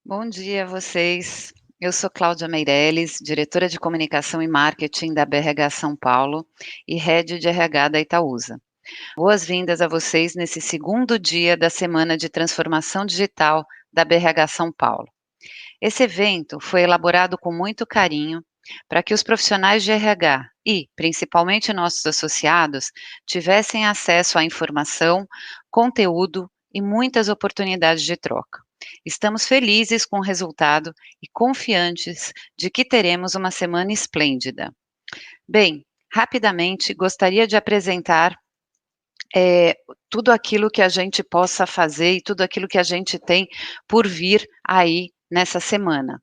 Bom dia a vocês. Eu sou Cláudia Meireles, diretora de comunicação e marketing da BRH São Paulo e head de RH da Itaúsa. Boas-vindas a vocês nesse segundo dia da Semana de Transformação Digital da BRH São Paulo. Esse evento foi elaborado com muito carinho para que os profissionais de RH e, principalmente nossos associados, tivessem acesso à informação, conteúdo e muitas oportunidades de troca. Estamos felizes com o resultado e confiantes de que teremos uma semana esplêndida. Bem, rapidamente gostaria de apresentar tudo aquilo que a gente possa fazer e tudo aquilo que a gente tem por vir aí nessa semana.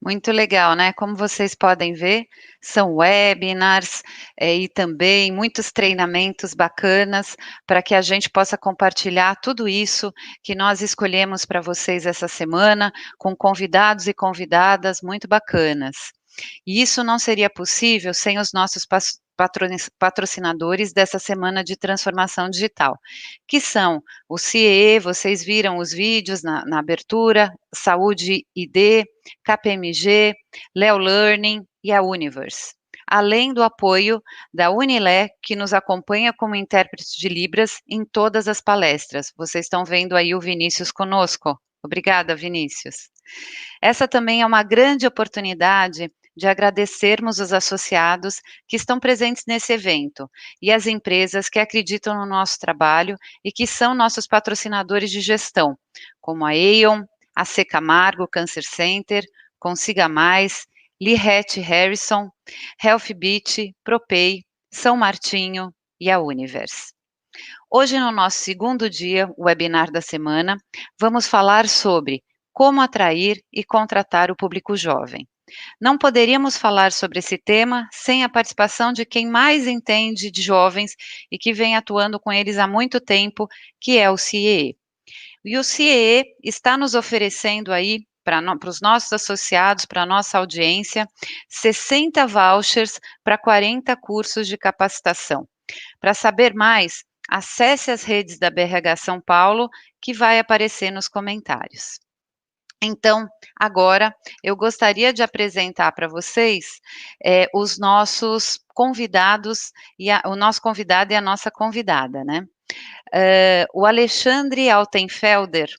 Muito legal, né? Como vocês podem ver, são webinars, e também muitos treinamentos bacanas para que a gente possa compartilhar tudo isso que nós escolhemos para vocês essa semana, com convidados e convidadas muito bacanas. E isso não seria possível sem os nossos patrocinadores dessa semana de transformação digital, que são o CIE, vocês viram os vídeos na abertura, Saúde ID, KPMG, Leo Learning e a Universe. Além do apoio da Unilé, que nos acompanha como intérprete de Libras em todas as palestras. Vocês estão vendo aí o Vinícius conosco. Obrigada, Vinícius. Essa também é uma grande oportunidade de agradecermos os associados que estão presentes nesse evento e as empresas que acreditam no nosso trabalho e que são nossos patrocinadores de gestão, como a Aon, a C Camargo Cancer Center, Consiga Mais, Lirette Harrison, Health Beach, Propay, São Martinho e a Universe. Hoje, no nosso segundo dia, o webinar da semana, vamos falar sobre como atrair e contratar o público jovem. Não poderíamos falar sobre esse tema sem a participação de quem mais entende de jovens e que vem atuando com eles há muito tempo, que é o CIE. E o CIE está nos oferecendo aí, para os nossos associados, para a nossa audiência, 60 vouchers para 40 cursos de capacitação. Para saber mais, acesse as redes da BRH São Paulo, que vai aparecer nos comentários. Então, agora, eu gostaria de apresentar para vocês os nossos convidados, o nosso convidado e a nossa convidada, né? O Alexandre Altenfelder,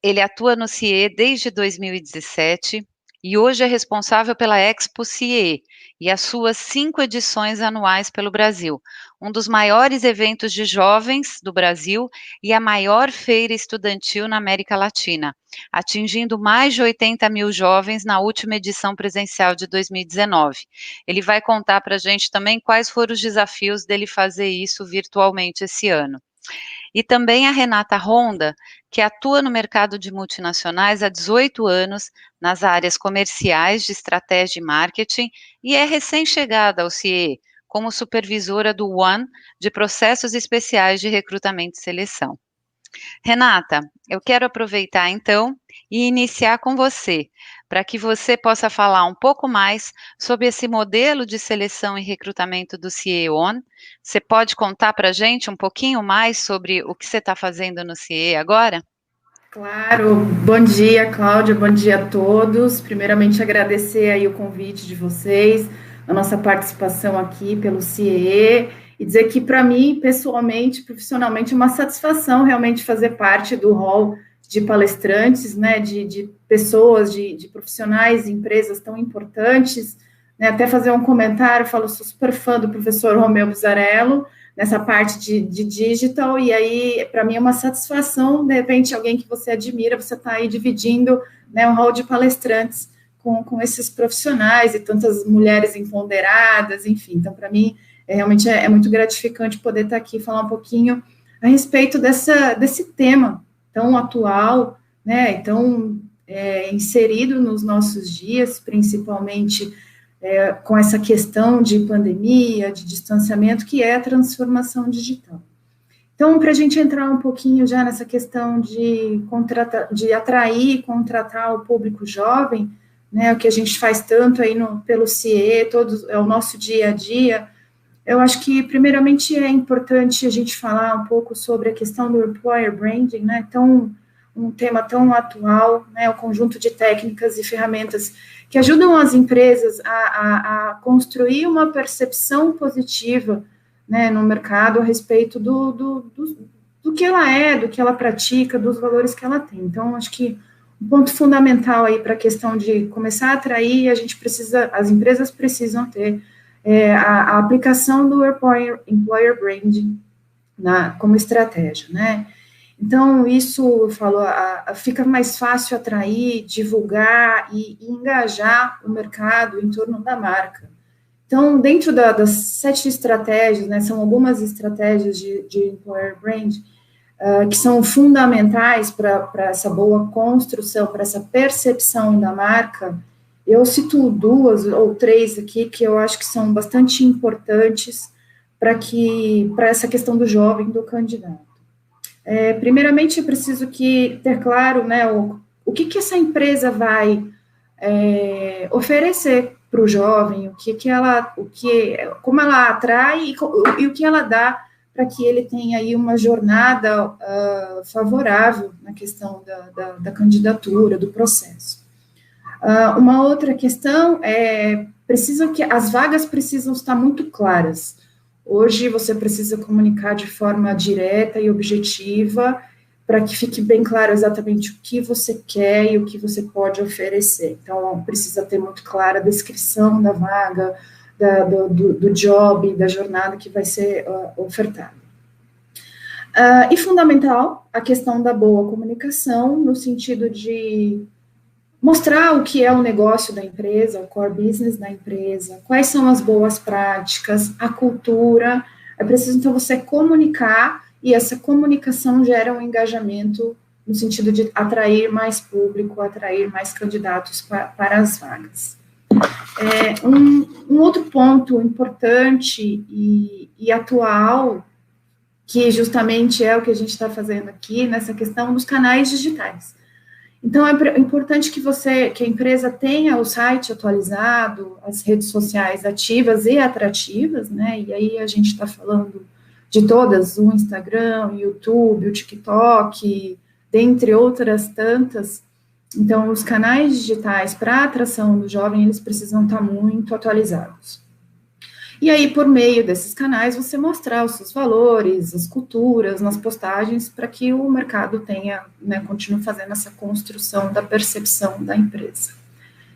ele atua no CIE desde 2017 e hoje é responsável pela Expo CIE e as suas 5 edições anuais pelo Brasil, um dos maiores eventos de jovens do Brasil e a maior feira estudantil na América Latina, atingindo mais de 80 mil jovens na última edição presencial de 2019. Ele vai contar para a gente também quais foram os desafios dele fazer isso virtualmente esse ano. E também a Renata Ronda, que atua no mercado de multinacionais há 18 anos, nas áreas comerciais, de estratégia e marketing, e é recém-chegada ao CIE, como supervisora do One, de processos especiais de recrutamento e seleção. Renata, eu quero aproveitar então e iniciar com você, para que você possa falar um pouco mais sobre esse modelo de seleção e recrutamento do CIE On. Você pode contar para a gente um pouquinho mais sobre o que você está fazendo no CIE agora? Claro, bom dia, Cláudia, bom dia a todos. Primeiramente, agradecer aí o convite de vocês, a nossa participação aqui pelo CIEE, e dizer que, para mim, pessoalmente, profissionalmente, é uma satisfação realmente fazer parte do hall de palestrantes, né, de pessoas, de profissionais, de empresas tão importantes, né, até fazer um comentário, eu falo, sou super fã do professor Romeu Bizarello, nessa parte de digital, e aí, para mim, é uma satisfação, de repente, alguém que você admira, você está aí dividindo, né, um hall de palestrantes com esses profissionais e tantas mulheres empoderadas, enfim, então, para mim, realmente é muito gratificante poder estar aqui e falar um pouquinho a respeito desse tema tão atual, né, tão inserido nos nossos dias, principalmente com essa questão de pandemia, de distanciamento, que é a transformação digital. Então, para a gente entrar um pouquinho já nessa questão de atrair e contratar o público jovem, né, o que a gente faz tanto aí pelo CIE, é o nosso dia a dia, eu acho que, primeiramente, é importante a gente falar um pouco sobre a questão do employer branding, né, um tema tão atual, né, o conjunto de técnicas e ferramentas que ajudam as empresas a construir uma percepção positiva, né, no mercado a respeito do que ela é, do que ela pratica, dos valores que ela tem. Então, acho que um ponto fundamental aí para a questão de começar a atrair, as empresas precisam ter a aplicação do employer branding como estratégia, né? Então, isso, eu falo, fica mais fácil atrair, divulgar e engajar o mercado em torno da marca. Então, dentro das 7 estratégias, né, são algumas estratégias de employer brand, que são fundamentais para essa boa construção, para essa percepção da marca. Eu cito 2 ou 3 aqui, que eu acho que são bastante importantes para essa questão do jovem, do candidato. Primeiramente, eu preciso ter claro, né, o que essa empresa vai oferecer para o jovem, como ela atrai e o que ela dá para que ele tenha aí uma jornada favorável na questão da candidatura, do processo. Uma outra questão as vagas precisam estar muito claras. Hoje você precisa comunicar de forma direta e objetiva para que fique bem claro exatamente o que você quer e o que você pode oferecer. Então, precisa ter muito clara a descrição da vaga, do job, da jornada que vai ser ofertada. E fundamental, a questão da boa comunicação, no sentido de mostrar o que é o negócio da empresa, o core business da empresa, quais são as boas práticas, a cultura. É preciso, então, você comunicar, e essa comunicação gera um engajamento no sentido de atrair mais público, atrair mais candidatos para as vagas. Um outro ponto importante e atual, que justamente é o que a gente está fazendo aqui, nessa questão dos canais digitais. Então, é importante que a empresa tenha o site atualizado, as redes sociais ativas e atrativas, né? E aí a gente está falando de todas, o Instagram, o YouTube, o TikTok, dentre outras tantas. Então, os canais digitais para a atração do jovem, eles precisam estar muito atualizados. E aí, por meio desses canais, você mostrar os seus valores, as culturas, nas postagens, para que o mercado continue fazendo essa construção da percepção da empresa.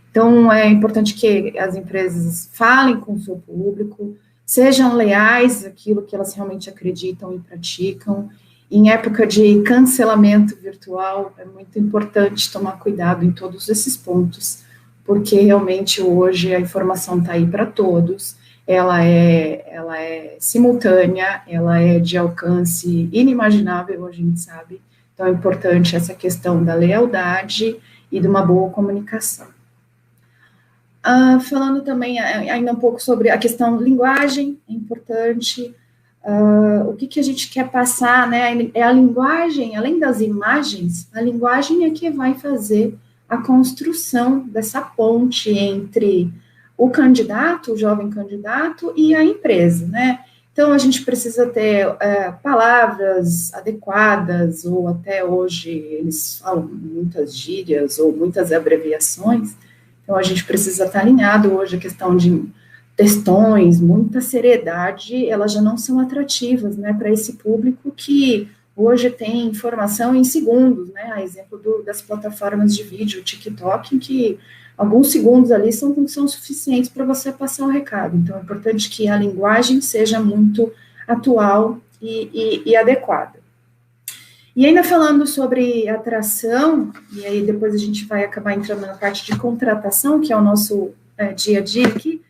Então, é importante que as empresas falem com o seu público, sejam leais àquilo que elas realmente acreditam e praticam. Em época de cancelamento virtual, é muito importante tomar cuidado em todos esses pontos, porque realmente hoje a informação está aí para todos, ela é simultânea, ela é de alcance inimaginável, hoje a gente sabe. Então, é importante essa questão da lealdade e de uma boa comunicação. Falando também ainda um pouco sobre a questão linguagem, é importante. O que a gente quer passar, né? É a linguagem, além das imagens, a linguagem é que vai fazer a construção dessa ponte entre o candidato, o jovem candidato, e a empresa, né? Então, a gente precisa ter palavras adequadas, ou até hoje eles falam muitas gírias ou muitas abreviações, então a gente precisa estar alinhado hoje. A questão de textões, muita seriedade, elas já não são atrativas, né, para esse público que hoje tem informação em segundos, né, a exemplo das plataformas de vídeo, TikTok, em que alguns segundos ali são suficientes para você passar o recado. Então, é importante que a linguagem seja muito atual e adequada. E ainda falando sobre atração, e aí depois a gente vai acabar entrando na parte de contratação, que é o nosso dia a dia aqui,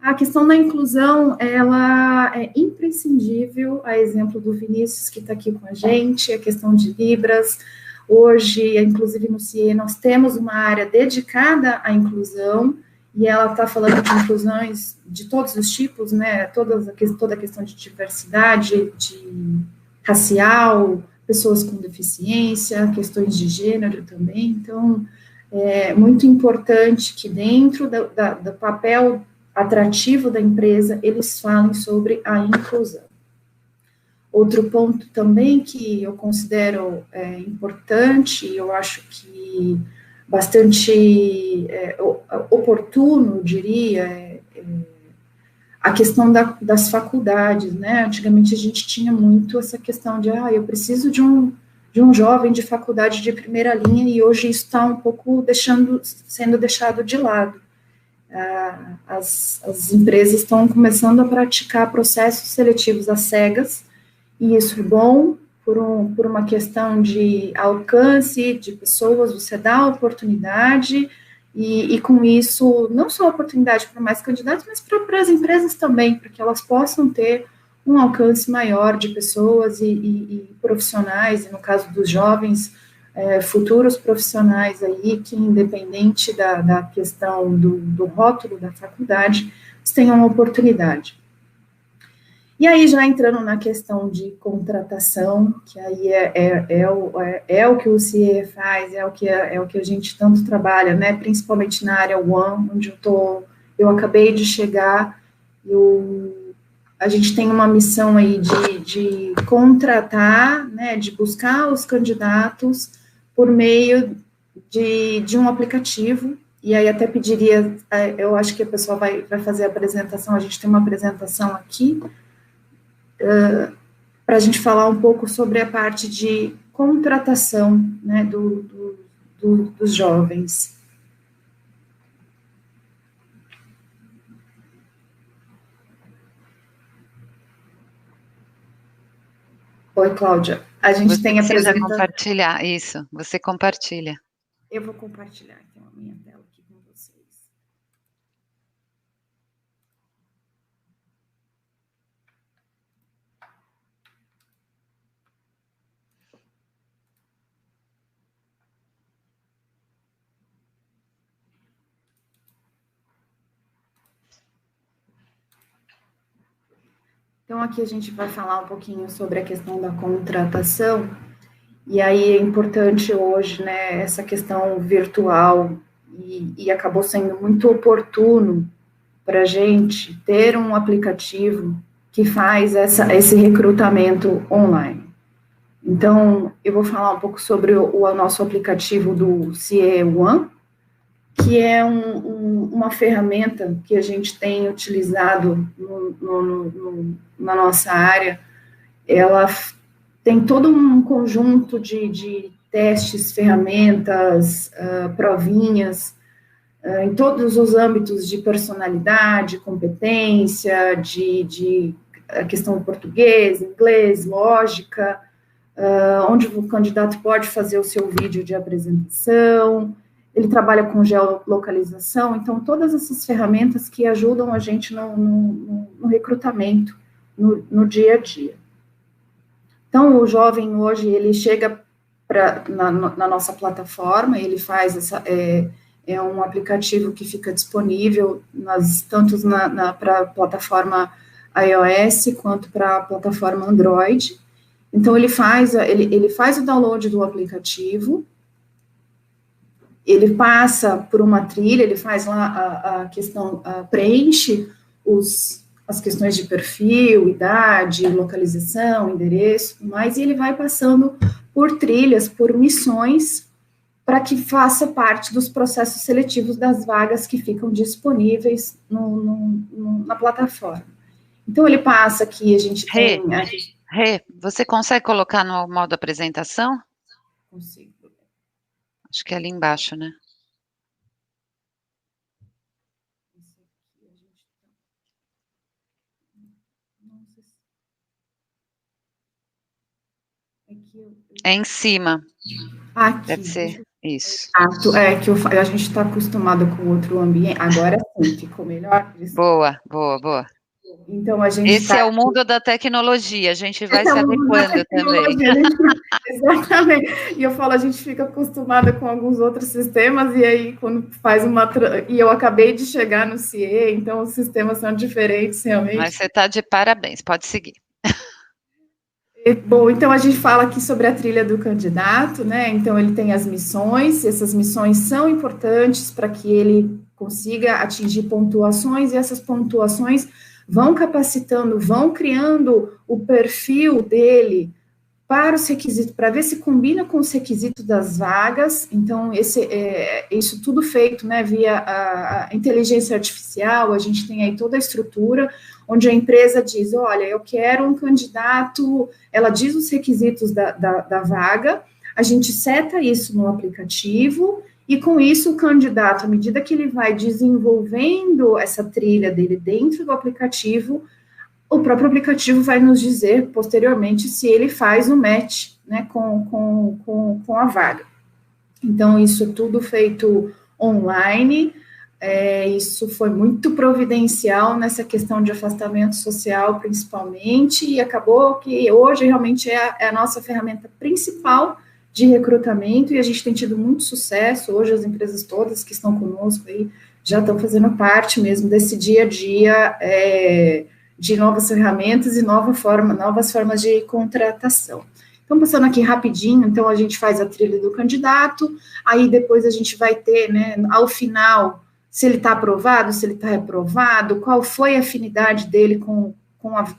a questão da inclusão, ela é imprescindível, a exemplo do Vinícius, que está aqui com a gente, a questão de Libras. Hoje, inclusive no CIE, nós temos uma área dedicada à inclusão, e ela está falando de inclusões de todos os tipos, né, toda a questão de diversidade, de racial, pessoas com deficiência, questões de gênero também. Então, é muito importante que dentro do papel atrativo da empresa, eles falem sobre a inclusão. Outro ponto também que eu considero importante, eu acho que bastante oportuno, diria, a questão das faculdades, né? Antigamente a gente tinha muito essa questão de, eu preciso de um jovem de faculdade de primeira linha, e hoje isso está um pouco sendo deixado de lado. As empresas estão começando a praticar processos seletivos às cegas, e isso é bom por uma questão de alcance de pessoas, você dá a oportunidade, e com isso, não só a oportunidade para mais candidatos, mas para as empresas também, para que elas possam ter um alcance maior de pessoas e profissionais, e no caso dos jovens, futuros profissionais aí, que independente da questão do rótulo da faculdade, eles tenham uma oportunidade. E aí, já entrando na questão de contratação, que aí é o que o CIE faz, é o que a gente tanto trabalha, né, principalmente na área One, onde eu acabei de chegar, a gente tem uma missão aí de contratar, né, de buscar os candidatos por meio de um aplicativo, e aí até pediria, eu acho que a pessoa vai fazer a apresentação, a gente tem uma apresentação aqui, para a gente falar um pouco sobre a parte de contratação, né, dos jovens. Oi, Cláudia. A gente Você tem a precisa apresentação. compartilhar isso, você compartilha. Eu vou compartilhar então a minha tela aqui com vocês. Então, aqui a gente vai falar um pouquinho sobre a questão da contratação, e aí é importante hoje, né, essa questão virtual, e acabou sendo muito oportuno para a gente ter um aplicativo que faz esse recrutamento online. Então, eu vou falar um pouco sobre o nosso aplicativo do CIE One, que é uma ferramenta que a gente tem utilizado na nossa área. Ela tem todo um conjunto de testes, ferramentas, provinhas, em todos os âmbitos de personalidade, competência, de a questão do português, inglês, lógica, onde o candidato pode fazer o seu vídeo de apresentação. Ele trabalha com geolocalização, então todas essas ferramentas que ajudam a gente no recrutamento, no dia a dia. Então, o jovem hoje, ele chega na nossa plataforma, ele faz é um aplicativo que fica disponível tanto para a plataforma iOS quanto para a plataforma Android. Então, ele faz o download do aplicativo, ele passa por uma trilha, ele faz lá a questão, preenche as as questões de perfil, idade, localização, endereço, mas ele vai passando por trilhas, por missões, para que faça parte dos processos seletivos das vagas que ficam disponíveis na plataforma. Então, ele passa aqui, a gente tem... Rê, você consegue colocar no modo apresentação? Consigo. Acho que é ali embaixo, né? É em cima. Aqui. Deve ser isso. É que a gente está acostumado com outro ambiente. Agora sim, ficou melhor. Boa, boa, boa. Então, a gente Esse é o mundo da tecnologia, a gente vai se adequando também. Exatamente. E eu falo, a gente fica acostumada com alguns outros sistemas, e aí, quando faz uma... E eu acabei de chegar no CIE, então os sistemas são diferentes, realmente. Mas você está de parabéns, pode seguir. Bom, então a gente fala aqui sobre a trilha do candidato, né? Então ele tem as missões, e essas missões são importantes para que ele consiga atingir pontuações, e essas pontuações vão capacitando, vão criando o perfil dele para os requisitos, para ver se combina com os requisitos das vagas. Então, isso tudo feito, né, via a inteligência artificial. A gente tem aí toda a estrutura, onde a empresa diz, olha, eu quero um candidato, ela diz os requisitos da vaga, a gente seta isso no aplicativo, e com isso o candidato, à medida que ele vai desenvolvendo essa trilha dele dentro do aplicativo, o próprio aplicativo vai nos dizer, posteriormente, se ele faz o match, né, com a vaga. Então, isso tudo feito online, isso foi muito providencial nessa questão de afastamento social, principalmente, e acabou que hoje realmente é a nossa ferramenta principal de recrutamento, e a gente tem tido muito sucesso. Hoje as empresas todas que estão conosco aí já estão fazendo parte mesmo desse dia a dia, de novas ferramentas e novas formas de contratação. Então, passando aqui rapidinho, então a gente faz a trilha do candidato, aí depois a gente vai ter, né, ao final, se ele está aprovado, se ele está reprovado, qual foi a afinidade dele com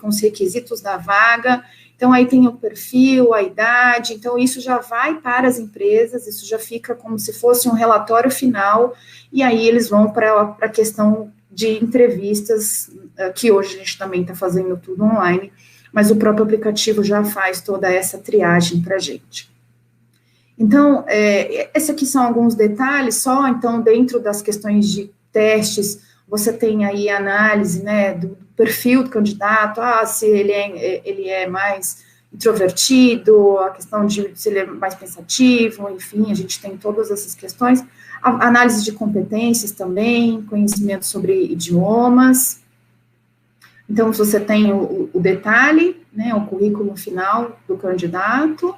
os requisitos da vaga. Então, aí tem o perfil, a idade, então isso já vai para as empresas, isso já fica como se fosse um relatório final, e aí eles vão para a questão de entrevistas, que hoje a gente também está fazendo tudo online, mas o próprio aplicativo já faz toda essa triagem para a gente. Então, esses aqui são alguns detalhes, só, então, dentro das questões de testes, você tem aí a análise, né, do perfil do candidato, se ele é mais introvertido, a questão de se ele é mais pensativo, enfim, a gente tem todas essas questões. A análise de competências também, conhecimento sobre idiomas. Então, você tem o detalhe, né, o currículo final do candidato.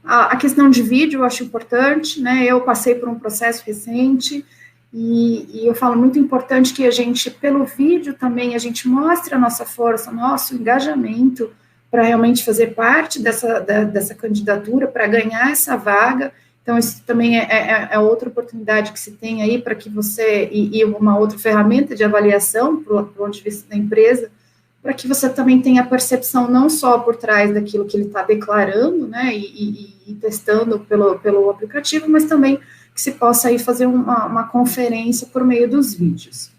A questão de vídeo eu acho importante, né, eu passei por um processo recente, e eu falo muito importante que a gente, pelo vídeo também, a gente mostre a nossa força, nosso engajamento, para realmente fazer parte dessa candidatura, para ganhar essa vaga. Então, isso também é outra oportunidade que se tem aí para que você, e uma outra ferramenta de avaliação, para o ponto de vista da empresa, para que você também tenha a percepção não só por trás daquilo que ele está declarando, né, e testando pelo aplicativo, mas também que se possa aí fazer uma conferência por meio dos vídeos.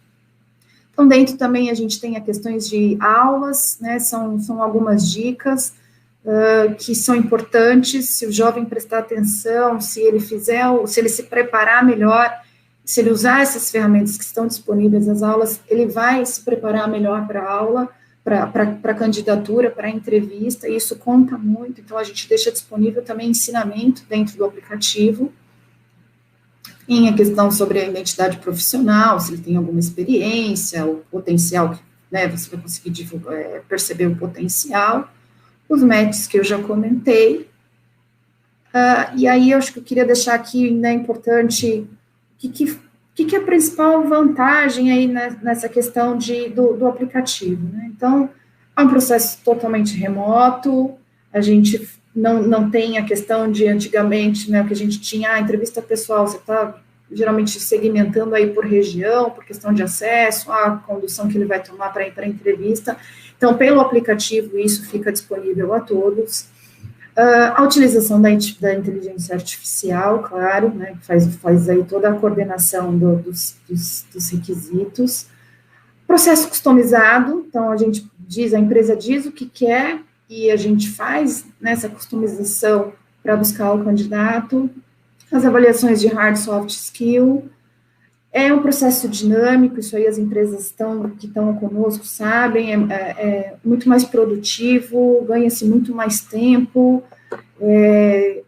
Então, dentro também a gente tem as questões de aulas, né, são algumas dicas que são importantes, se o jovem prestar atenção, se ele se preparar melhor, se ele usar essas ferramentas que estão disponíveis nas aulas, ele vai se preparar melhor para a aula, para a candidatura, para a entrevista, e isso conta muito. Então, a gente deixa disponível também ensinamento dentro do aplicativo, em a questão sobre a identidade profissional, se ele tem alguma experiência, o potencial, né, você vai conseguir perceber o potencial, os matches que eu já comentei, e aí eu acho que eu queria deixar aqui, né, importante, o que é a principal vantagem aí nessa questão do aplicativo, né? Então, é um processo totalmente remoto, a gente não tem a questão de antigamente, né, o que a gente tinha, entrevista pessoal, você está geralmente segmentando aí por região, por questão de acesso, a condução que ele vai tomar para ir para a entrevista. Então, pelo aplicativo, isso fica disponível a todos. A utilização da inteligência artificial, claro, né, faz aí toda a coordenação dos requisitos. Processo customizado, então a empresa diz o que quer e a gente faz nessa customização para buscar o candidato. As avaliações de hard soft skill. É um processo dinâmico, isso aí as empresas que estão conosco sabem, é muito mais produtivo, ganha-se muito mais tempo, e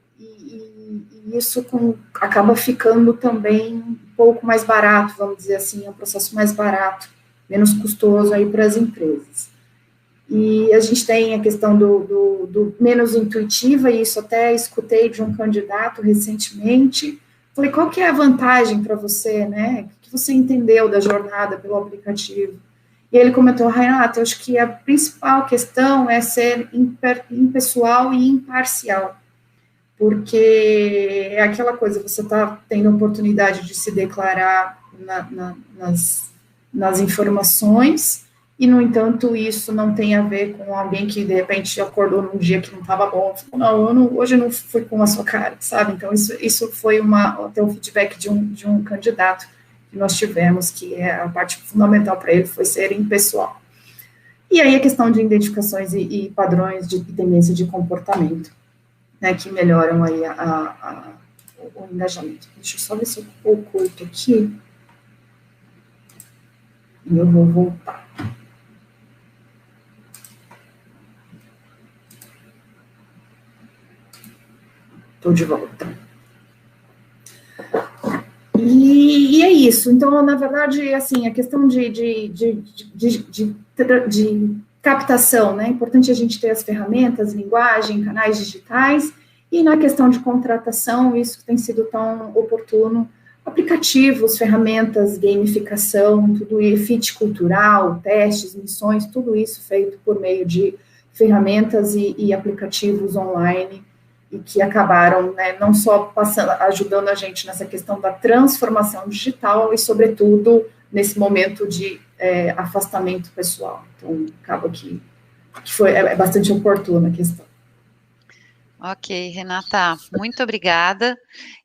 isso acaba ficando também um pouco mais barato, vamos dizer assim, é um processo mais barato, menos custoso aí para as empresas. E a gente tem a questão do menos intuitiva, e isso até escutei de um candidato recentemente. Falei, qual que é a vantagem para você, né? O que você entendeu da jornada pelo aplicativo? E ele comentou, Renato, eu acho que a principal questão é ser impessoal e imparcial, porque é aquela coisa, você está tendo a oportunidade de se declarar nas informações, e, no entanto, isso não tem a ver com alguém que, de repente, acordou num dia que não estava bom, falou, não, hoje eu não fui com a sua cara, sabe? Então, isso foi até um feedback de um candidato que nós tivemos, que a parte fundamental para ele foi ser impessoal. E aí a questão de identificações e padrões de tendência de comportamento, né, que melhoram aí o engajamento. Deixa eu só ver se eu oculto aqui, e eu vou voltar. Estou de volta. E é isso. Então, na verdade, assim, a questão de captação, né? É importante a gente ter as ferramentas, linguagem, canais digitais, e na questão de contratação, isso que tem sido tão oportuno, aplicativos, ferramentas, gamificação, tudo isso, fit cultural, testes, missões, tudo isso feito por meio de ferramentas e aplicativos online, e que acabaram, né, não só ajudando a gente nessa questão da transformação digital, e, sobretudo, nesse momento de afastamento pessoal. Então, acaba que é bastante oportuna a questão. Ok, Renata, muito obrigada.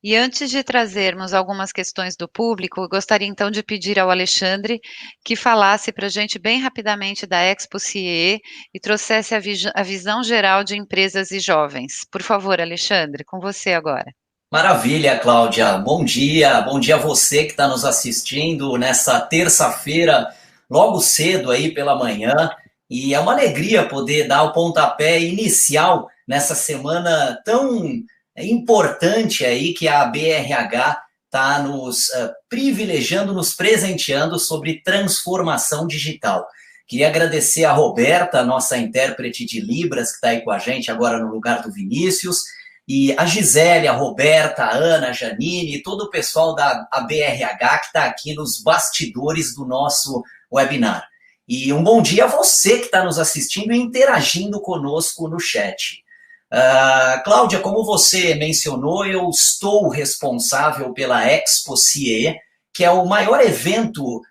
E antes de trazermos algumas questões do público, eu gostaria então de pedir ao Alexandre que falasse para a gente bem rapidamente da Expo CIE e trouxesse a visão geral de empresas e jovens. Por favor, Alexandre, com você agora. Maravilha, Cláudia. Bom dia a você que está nos assistindo nessa terça-feira, logo cedo aí pela manhã. E é uma alegria poder dar o pontapé inicial nessa semana tão importante aí que a BRH está nos privilegiando, nos presenteando sobre transformação digital. Queria agradecer a Roberta, nossa intérprete de Libras, que está aí com a gente agora no lugar do Vinícius, e a Gisele, a Roberta, a Ana, a Janine, todo o pessoal da BRH que está aqui nos bastidores do nosso webinar. E um bom dia a você que está nos assistindo e interagindo conosco no chat. Cláudia, como você mencionou, eu estou responsável pela Expo CIE, que é o maior evento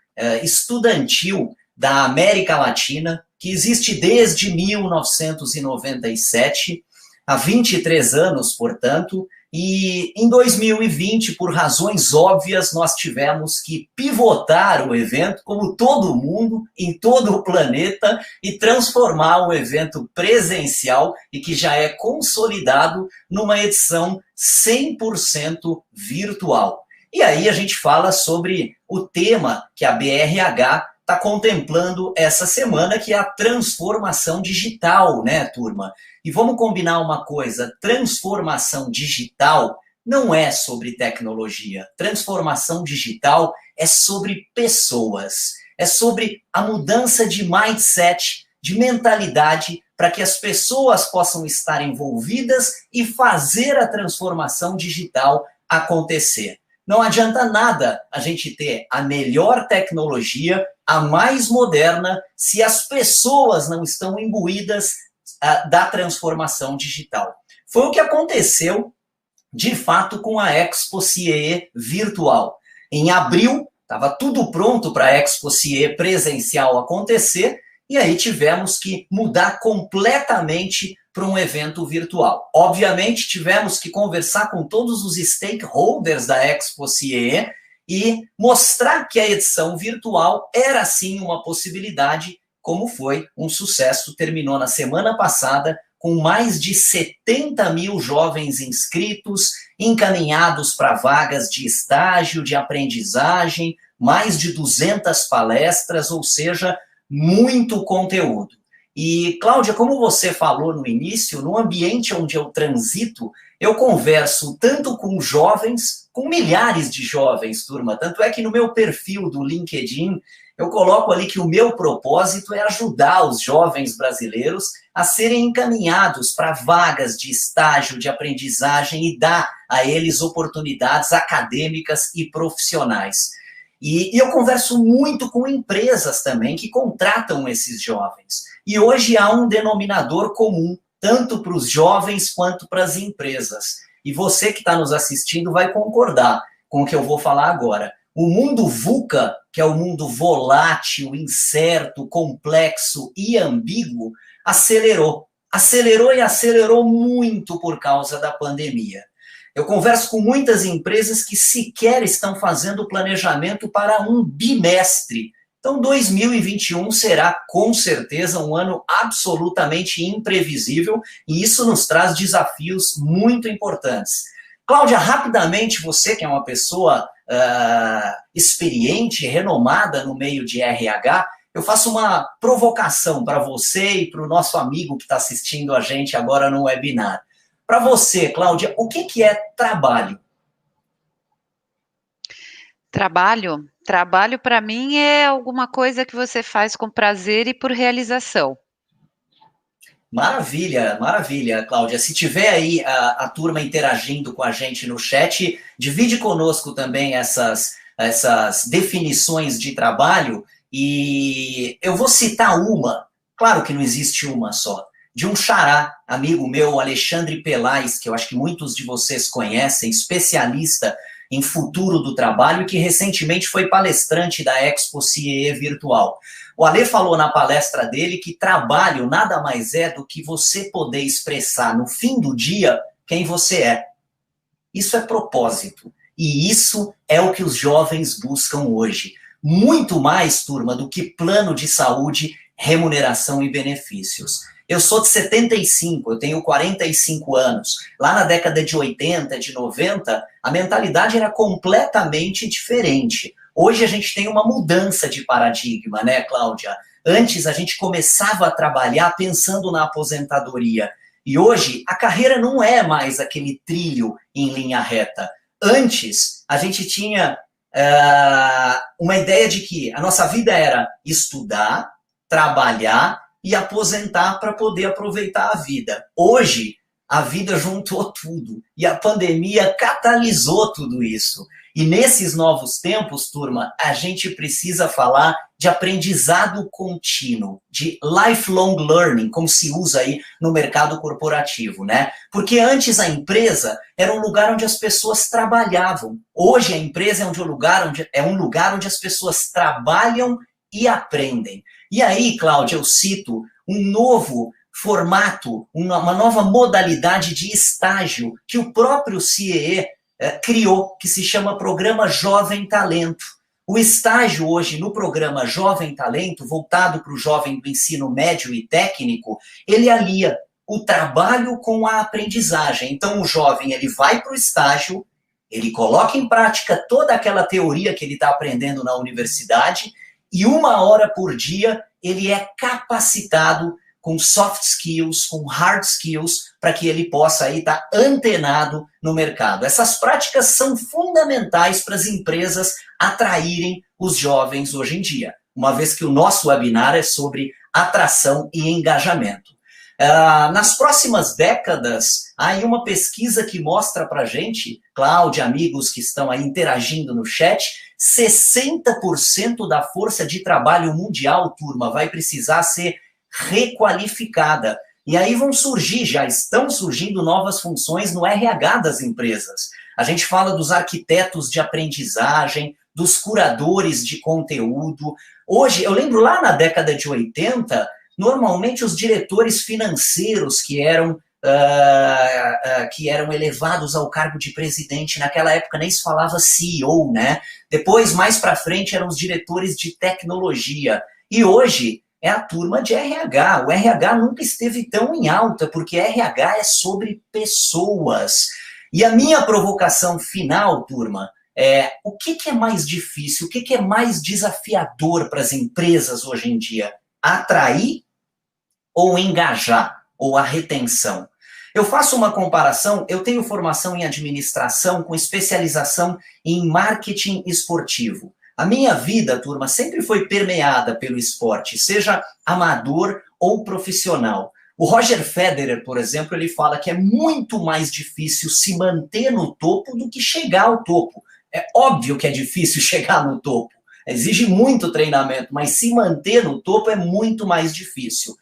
estudantil da América Latina, que existe desde 1997, há 23 anos, portanto, e em 2020, por razões óbvias, nós tivemos que pivotar o evento, como todo mundo, em todo o planeta, e transformar o evento presencial, e que já é consolidado, numa edição 100% virtual. E aí a gente fala sobre o tema que a BRH está contemplando essa semana, que é a transformação digital, né, turma? E vamos combinar uma coisa, transformação digital não é sobre tecnologia. Transformação digital é sobre pessoas. É sobre a mudança de mindset, de mentalidade, para que as pessoas possam estar envolvidas e fazer a transformação digital acontecer. Não adianta nada a gente ter a melhor tecnologia, a mais moderna, se as pessoas não estão imbuídas da transformação digital. Foi o que aconteceu de fato, com a Expo CIEE virtual. Em abril, estava tudo pronto para a Expo CIEE presencial acontecer, e aí tivemos que mudar completamente para um evento virtual. Obviamente, tivemos que conversar com todos os stakeholders da Expo CIEE e mostrar que a edição virtual era, sim, uma possibilidade, como foi um sucesso. Terminou na semana passada com mais de 70 mil jovens inscritos, encaminhados para vagas de estágio, de aprendizagem, mais de 200 palestras, ou seja, muito conteúdo. E, Cláudia, como você falou no início, no ambiente onde eu transito, eu converso tanto com jovens, com milhares de jovens, turma. Tanto é que no meu perfil do LinkedIn, eu coloco ali que o meu propósito é ajudar os jovens brasileiros a serem encaminhados para vagas de estágio, de aprendizagem e dar a eles oportunidades acadêmicas e profissionais. E eu converso muito com empresas também que contratam esses jovens. E hoje há um denominador comum, tanto para os jovens quanto para as empresas. E você que está nos assistindo vai concordar com o que eu vou falar agora. O mundo VUCA, que é o mundo volátil, incerto, complexo e ambíguo, acelerou. Acelerou e acelerou muito por causa da pandemia. Eu converso com muitas empresas que sequer estão fazendo planejamento para um bimestre. Então, 2021 será, com certeza, um ano absolutamente imprevisível e isso nos traz desafios muito importantes. Cláudia, rapidamente, você que é uma pessoa experiente, renomada no meio de RH, eu faço uma provocação para você e para o nosso amigo que está assistindo a gente agora no webinar. Para você, Cláudia, o que é trabalho? Trabalho para mim é alguma coisa que você faz com prazer e por realização. Maravilha, maravilha, Cláudia. Se tiver aí a turma interagindo com a gente no chat, divide conosco também essas definições de trabalho e eu vou citar uma, claro que não existe uma só, de um xará, amigo meu, Alexandre Pelais, que eu acho que muitos de vocês conhecem, especialista em futuro do trabalho, que recentemente foi palestrante da Expo CIEE virtual. O Ale falou na palestra dele que trabalho nada mais é do que você poder expressar no fim do dia quem você é. Isso é propósito. E isso é o que os jovens buscam hoje. Muito mais, turma, do que plano de saúde, remuneração e benefícios. Eu sou de 75, eu tenho 45 anos. Lá na década de 80, de 90, a mentalidade era completamente diferente. Hoje a gente tem uma mudança de paradigma, né, Cláudia? Antes a gente começava a trabalhar pensando na aposentadoria. E hoje a carreira não é mais aquele trilho em linha reta. Antes a gente tinha uma ideia de que a nossa vida era estudar, trabalhar e aposentar para poder aproveitar a vida. Hoje, a vida juntou tudo e a pandemia catalisou tudo isso. E nesses novos tempos, turma, a gente precisa falar de aprendizado contínuo, de lifelong learning, como se usa aí no mercado corporativo, né? Porque antes a empresa era um lugar onde as pessoas trabalhavam. Hoje a empresa é um lugar onde as pessoas trabalham e aprendem. E aí, Cláudia, eu cito um novo formato, uma nova modalidade de estágio que o próprio CIEE criou, que se chama Programa Jovem Talento. O estágio hoje no programa Jovem Talento, voltado para o jovem do ensino médio e técnico, ele alia o trabalho com a aprendizagem. Então o jovem ele vai para o estágio, ele coloca em prática toda aquela teoria que ele está aprendendo na universidade e 1 hora por dia ele é capacitado com soft skills, com hard skills, para que ele possa aí estar antenado no mercado. Essas práticas são fundamentais para as empresas atraírem os jovens hoje em dia, uma vez que o nosso webinar é sobre atração e engajamento. Nas próximas décadas, há aí uma pesquisa que mostra para a gente, Cláudia, amigos que estão aí interagindo no chat, 60% da força de trabalho mundial, turma, vai precisar ser requalificada. E aí já estão surgindo novas funções no RH das empresas. A gente fala dos arquitetos de aprendizagem, dos curadores de conteúdo. Hoje, eu lembro lá na década de 80, normalmente os diretores financeiros que eram elevados ao cargo de presidente, naquela época nem se falava CEO, né? Depois, mais para frente, eram os diretores de tecnologia. E hoje é a turma de RH. O RH nunca esteve tão em alta, porque RH é sobre pessoas. E a minha provocação final, turma, o que é mais difícil, o que é mais desafiador para as empresas hoje em dia? Atrair ou engajar, ou a retenção? Eu faço uma comparação, eu tenho formação em administração com especialização em marketing esportivo. A minha vida, turma, sempre foi permeada pelo esporte, seja amador ou profissional. O Roger Federer, por exemplo, ele fala que é muito mais difícil se manter no topo do que chegar ao topo. É óbvio que é difícil chegar no topo, exige muito treinamento, mas se manter no topo é muito mais difícil.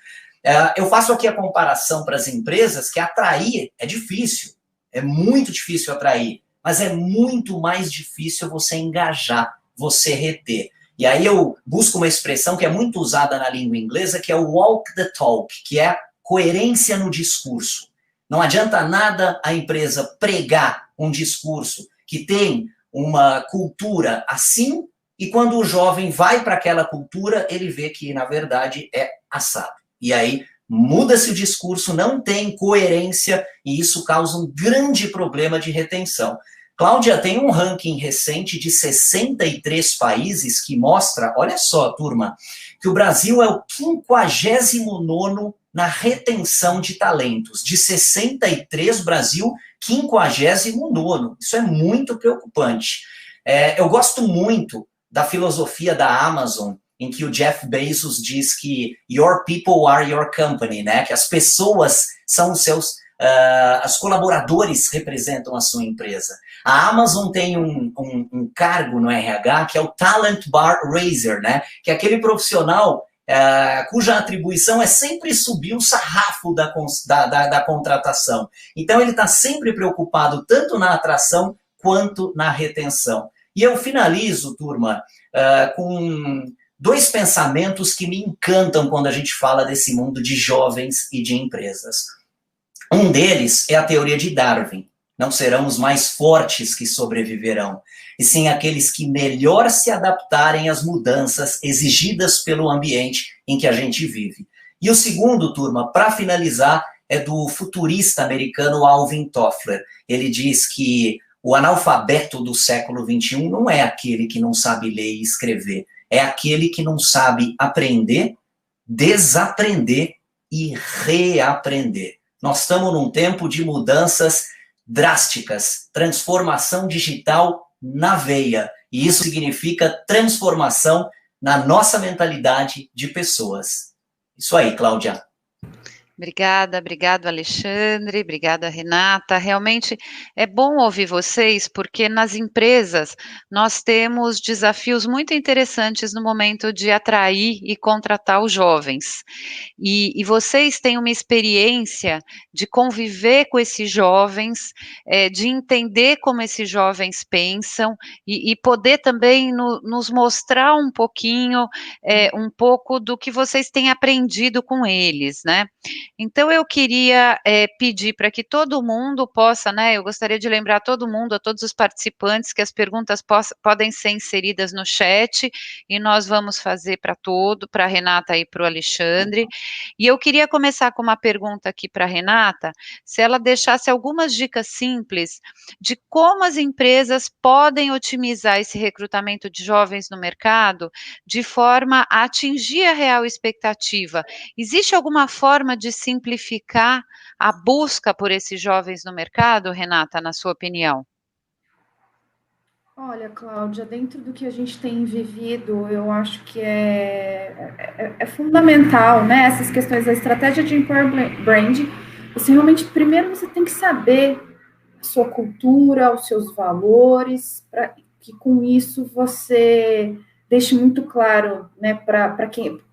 Eu faço aqui a comparação para as empresas que atrair é difícil, é muito difícil atrair, mas é muito mais difícil você engajar, você reter. E aí eu busco uma expressão que é muito usada na língua inglesa, que é o walk the talk, que é coerência no discurso. Não adianta nada a empresa pregar um discurso que tem uma cultura assim, e quando o jovem vai para aquela cultura, ele vê que, na verdade, é assado. E aí muda-se o discurso, não tem coerência, e isso causa um grande problema de retenção. Cláudia, tem um ranking recente de 63 países que mostra, olha só, turma, que o Brasil é o 59º na retenção de talentos. De 63, Brasil, 59º. Isso é muito preocupante. Eu gosto muito da filosofia da Amazon, em que o Jeff Bezos diz que your people are your company, né? Que as pessoas são os seus, os colaboradores representam a sua empresa. A Amazon tem um cargo no RH que é o Talent Bar Raiser, né? Que é aquele profissional cuja atribuição é sempre subir o sarrafo da contratação. Então, ele está sempre preocupado tanto na atração quanto na retenção. E eu finalizo, turma, com 2 pensamentos que me encantam quando a gente fala desse mundo de jovens e de empresas. Um deles é a teoria de Darwin. Não serão os mais fortes que sobreviverão, e sim aqueles que melhor se adaptarem às mudanças exigidas pelo ambiente em que a gente vive. E o segundo, turma, para finalizar, é do futurista americano Alvin Toffler. Ele diz que o analfabeto do século XXI não é aquele que não sabe ler e escrever, é aquele que não sabe aprender, desaprender e reaprender. Nós estamos num tempo de mudanças drásticas, transformação digital na veia, e isso significa transformação na nossa mentalidade de pessoas. Isso aí, Cláudia. Obrigado, Alexandre, obrigada, Renata. Realmente é bom ouvir vocês, porque nas empresas nós temos desafios muito interessantes no momento de atrair e contratar os jovens. E vocês têm uma experiência de conviver com esses jovens, de entender como esses jovens pensam e poder também nos mostrar um pouquinho, um pouco do que vocês têm aprendido com eles, né? Então, eu queria pedir para que todo mundo possa, né, eu gostaria de lembrar a todo mundo, a todos os participantes, que as perguntas podem ser inseridas no chat, e nós vamos fazer para a Renata e para o Alexandre. E eu queria começar com uma pergunta aqui para a Renata, se ela deixasse algumas dicas simples de como as empresas podem otimizar esse recrutamento de jovens no mercado, de forma a atingir a real expectativa. Existe alguma forma de simplificar a busca por esses jovens no mercado, Renata, na sua opinião? Olha, Cláudia, dentro do que a gente tem vivido, eu acho que é fundamental, né? Essas questões da estratégia de employer brand. Você realmente, primeiro, você tem que saber a sua cultura, os seus valores, para que com isso você deixe muito claro, né, para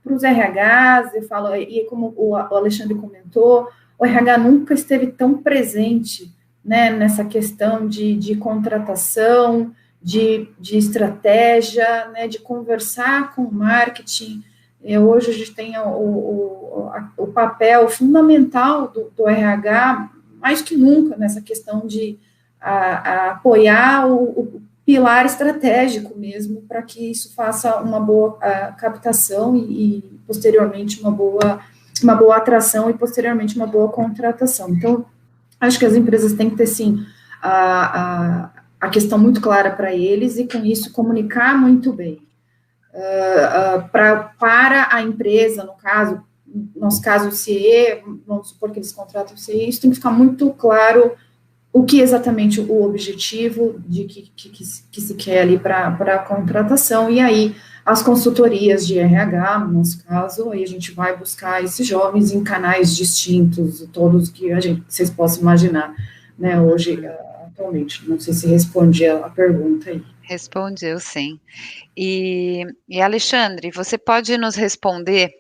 os RHs, eu falo, e como o Alexandre comentou, o RH nunca esteve tão presente, né, nessa questão de contratação, de estratégia, né, de conversar com o marketing. Hoje a gente tem o papel fundamental do RH, mais que nunca, nessa questão de apoiar o pilar estratégico mesmo, para que isso faça uma boa captação e posteriormente uma boa atração e posteriormente uma boa contratação. Então, acho que as empresas têm que ter, sim, a questão muito clara para eles e, com isso, comunicar muito bem. Para a empresa, no nosso caso, o CIE, vamos supor que eles contratam o CIE, isso tem que ficar muito claro o que exatamente o objetivo de que se quer ali para a contratação, e aí as consultorias de RH, no nosso caso, aí a gente vai buscar esses jovens em canais distintos, todos que vocês possam imaginar, né, hoje, atualmente. Não sei se respondi a pergunta aí. Respondeu, sim. E Alexandre, você pode nos responder,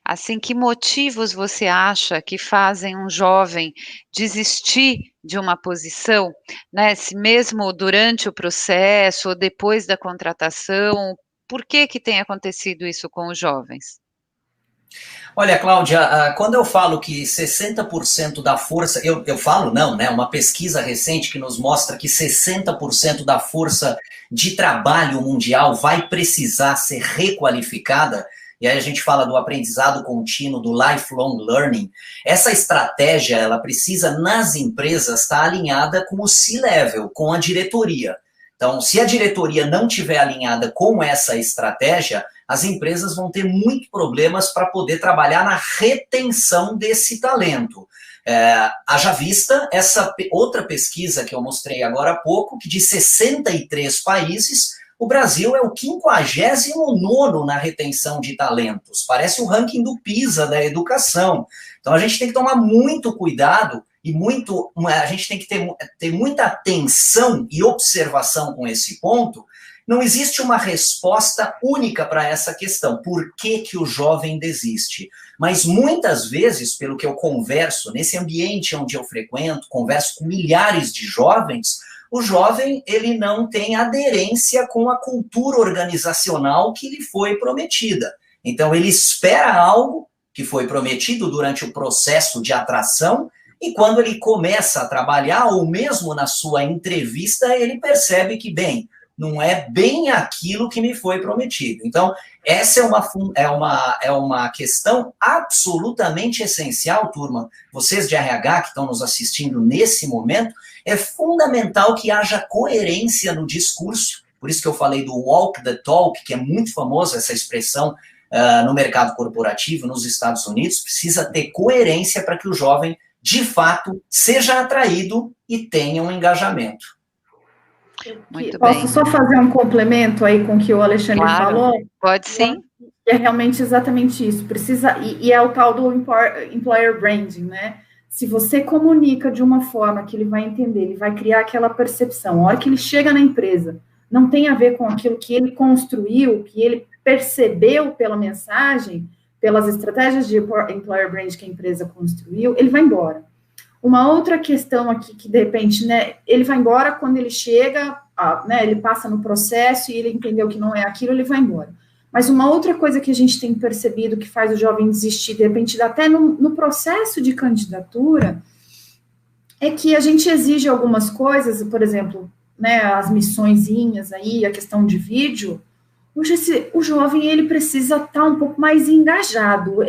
assim, que motivos você acha que fazem um jovem desistir de uma posição, né, se mesmo durante o processo ou depois da contratação, por que tem acontecido isso com os jovens? Olha, Cláudia, quando eu falo que 60% da força, eu falo não, né? Uma pesquisa recente que nos mostra que 60% da força de trabalho mundial vai precisar ser requalificada, e aí a gente fala do aprendizado contínuo, do lifelong learning. Essa estratégia, ela precisa, nas empresas, estar alinhada com o C-level, com a diretoria. Então, se a diretoria não estiver alinhada com essa estratégia, as empresas vão ter muitos problemas para poder trabalhar na retenção desse talento. Haja vista essa outra pesquisa que eu mostrei agora há pouco, que de 63 países, o Brasil é o 59º na retenção de talentos. Parece o ranking do PISA da educação. Então, a gente tem que tomar muito cuidado e a gente tem que ter muita atenção e observação com esse ponto. Não existe uma resposta única para essa questão, por que o jovem desiste. Mas muitas vezes, pelo que eu converso, nesse ambiente onde eu frequento, converso com milhares de jovens, o jovem ele não tem aderência com a cultura organizacional que lhe foi prometida. Então ele espera algo que foi prometido durante o processo de atração, e quando ele começa a trabalhar, ou mesmo na sua entrevista, ele percebe que, bem, não é bem aquilo que me foi prometido. Então, essa é uma questão absolutamente essencial, turma. Vocês de RH que estão nos assistindo nesse momento, é fundamental que haja coerência no discurso. Por isso que eu falei do walk the talk, que é muito famosa essa expressão no mercado corporativo, nos Estados Unidos. Precisa ter coerência para que o jovem, de fato, seja atraído e tenha um engajamento. Posso só fazer um complemento aí com o que o Alexandre falou? Pode sim. É realmente exatamente isso. Precisa, e é o tal do employer branding, né? Se você comunica de uma forma que ele vai entender, ele vai criar aquela percepção. A hora que ele chega na empresa, não tem a ver com aquilo que ele construiu, que ele percebeu pela mensagem, pelas estratégias de employer branding que a empresa construiu, ele vai embora. Uma outra questão aqui que, de repente, né, ele vai embora quando ele chega, né, ele passa no processo e ele entendeu que não é aquilo, ele vai embora. Mas uma outra coisa que a gente tem percebido que faz o jovem desistir, de repente, até no processo de candidatura, é que a gente exige algumas coisas, por exemplo, né, as missõezinhas aí, a questão de vídeo. Hoje, o jovem, ele precisa estar um pouco mais engajado.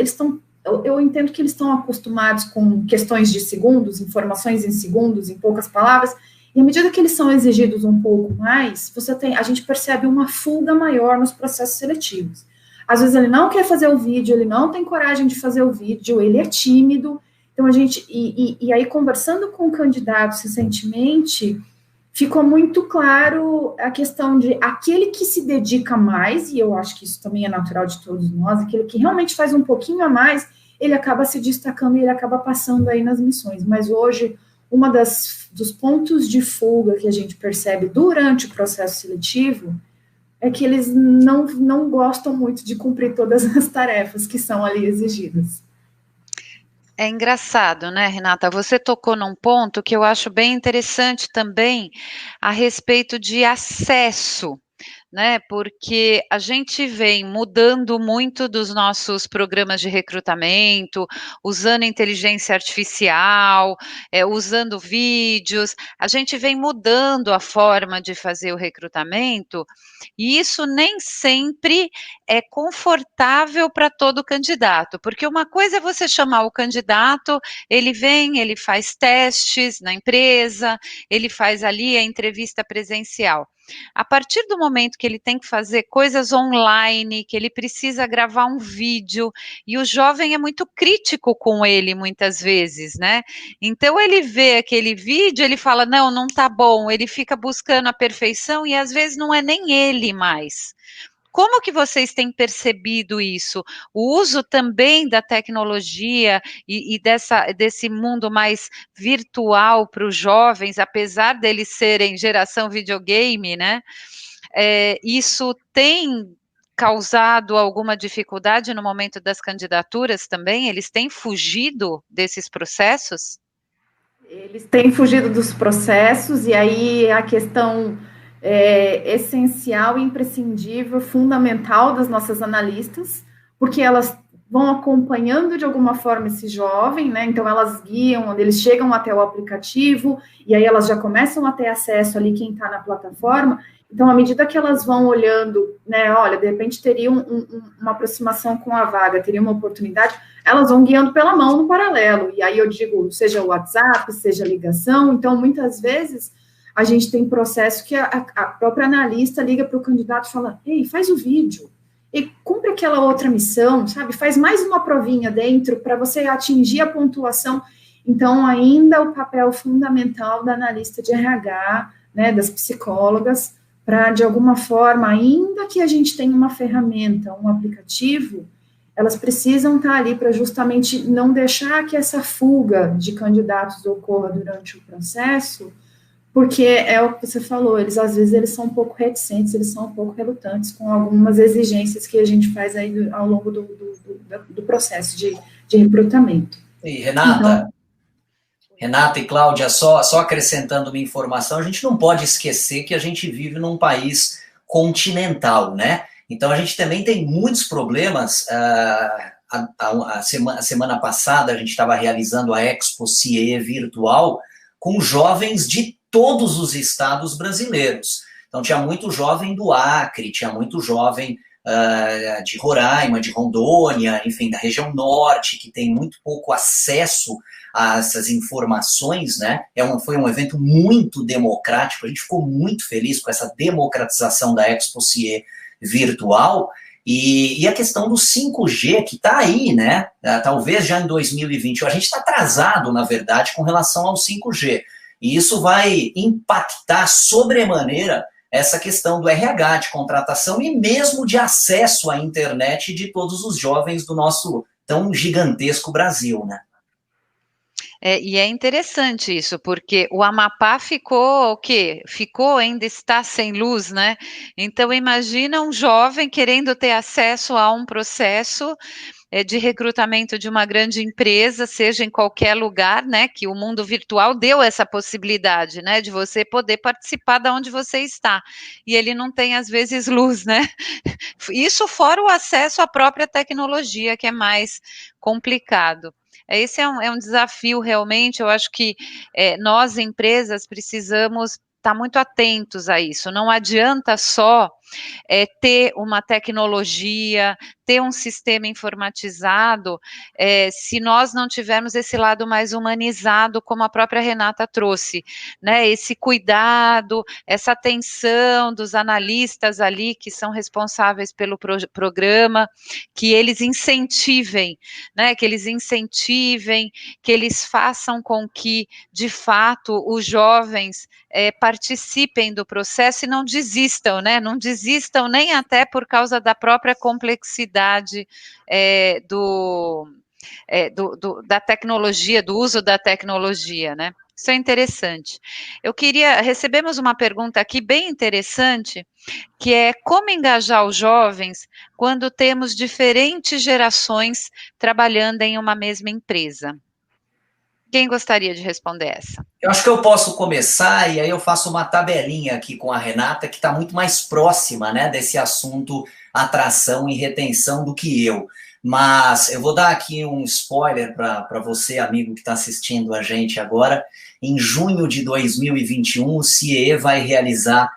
Eu entendo que eles estão acostumados com questões de segundos, informações em segundos, em poucas palavras, e à medida que eles são exigidos um pouco mais, a gente percebe uma fuga maior nos processos seletivos. Às vezes ele não quer fazer o vídeo, ele não tem coragem de fazer o vídeo, ele é tímido. Então, e aí, conversando com candidatos recentemente, ficou muito claro a questão de aquele que se dedica mais, e eu acho que isso também é natural de todos nós, aquele que realmente faz um pouquinho a mais, ele acaba se destacando e ele acaba passando aí nas missões. Mas hoje, dos pontos de fuga que a gente percebe durante o processo seletivo é que eles não gostam muito de cumprir todas as tarefas que são ali exigidas. É engraçado, né, Renata? Você tocou num ponto que eu acho bem interessante também a respeito de acesso, né? Porque a gente vem mudando muito dos nossos programas de recrutamento, usando inteligência artificial, usando vídeos, a gente vem mudando a forma de fazer o recrutamento, e isso nem sempre é confortável para todo candidato, porque uma coisa é você chamar o candidato, ele vem, ele faz testes na empresa, ele faz ali a entrevista presencial. A partir do momento que ele tem que fazer coisas online, que ele precisa gravar um vídeo, e o jovem é muito crítico com ele muitas vezes, né? Então ele vê aquele vídeo, ele fala, não, não tá bom, ele fica buscando a perfeição e às vezes não é nem ele mais. Como que vocês têm percebido isso? O uso também da tecnologia e desse mundo mais virtual para os jovens, apesar deles serem geração videogame, né? Isso tem causado alguma dificuldade no momento das candidaturas também? Eles têm fugido desses processos? Eles têm fugido dos processos, e aí a questão essencial, imprescindível, fundamental das nossas analistas, porque elas vão acompanhando de alguma forma esse jovem, né? Então elas guiam, eles chegam até o aplicativo, e aí elas já começam a ter acesso ali quem está na plataforma. Então, à medida que elas vão olhando, né, olha, de repente teria uma aproximação com a vaga, teria uma oportunidade, elas vão guiando pela mão no paralelo. E aí eu digo, seja o WhatsApp, seja ligação. Então, muitas vezes, a gente tem processo que a própria analista liga para o candidato e fala, ei, faz o vídeo, e cumpre aquela outra missão, sabe? Faz mais uma provinha dentro para você atingir a pontuação. Então, ainda o papel fundamental da analista de RH, né, das psicólogas, para, de alguma forma, ainda que a gente tenha uma ferramenta, um aplicativo, elas precisam estar ali para justamente não deixar que essa fuga de candidatos ocorra durante o processo, porque é o que você falou, eles às vezes eles são um pouco reticentes, eles são um pouco relutantes com algumas exigências que a gente faz aí ao longo do processo de recrutamento. E Renata e Cláudia, só acrescentando uma informação, a gente não pode esquecer que a gente vive num país continental, né? Então a gente também tem muitos problemas. A semana passada a gente estava realizando a Expo CIE virtual com jovens de todos os estados brasileiros. Então tinha muito jovem do Acre, tinha muito jovem de Roraima, de Rondônia, enfim, da região norte, que tem muito pouco acesso a essas informações, né? Foi um evento muito democrático, a gente ficou muito feliz com essa democratização da Expo CIE virtual, e a questão do 5G, que está aí, né? Talvez já em 2020, a gente está atrasado, na verdade, com relação ao 5G, e isso vai impactar sobremaneira essa questão do RH, de contratação e mesmo de acesso à internet de todos os jovens do nosso tão gigantesco Brasil, né? E é interessante isso, porque o Amapá ficou o quê? Ainda está sem luz, né? Então, imagina um jovem querendo ter acesso a um processo de recrutamento de uma grande empresa, seja em qualquer lugar, né? Que o mundo virtual deu essa possibilidade, né? De você poder participar de onde você está. E ele não tem, às vezes, luz, né? Isso fora o acesso à própria tecnologia, que é mais complicado. Esse é um desafio, realmente. Eu acho que nós, empresas, precisamos estar muito atentos a isso. Não adianta só ter uma tecnologia, ter um sistema informatizado, se nós não tivermos esse lado mais humanizado, como a própria Renata trouxe, né? Esse cuidado, essa atenção dos analistas ali, que são responsáveis pelo programa, que eles incentivem, né? Que eles façam com que, de fato, os jovens participem do processo e não desistam, né? Não desistam nem até por causa da própria complexidade da tecnologia, do uso da tecnologia, né? Isso é interessante. Recebemos uma pergunta aqui bem interessante, que é como engajar os jovens quando temos diferentes gerações trabalhando em uma mesma empresa? Quem gostaria de responder essa? Eu acho que eu posso começar e aí eu faço uma tabelinha aqui com a Renata, que está muito mais próxima, né, desse assunto atração e retenção do que eu. Mas eu vou dar aqui um spoiler para você, amigo que está assistindo a gente agora. Em junho de 2021, o CIEE vai realizar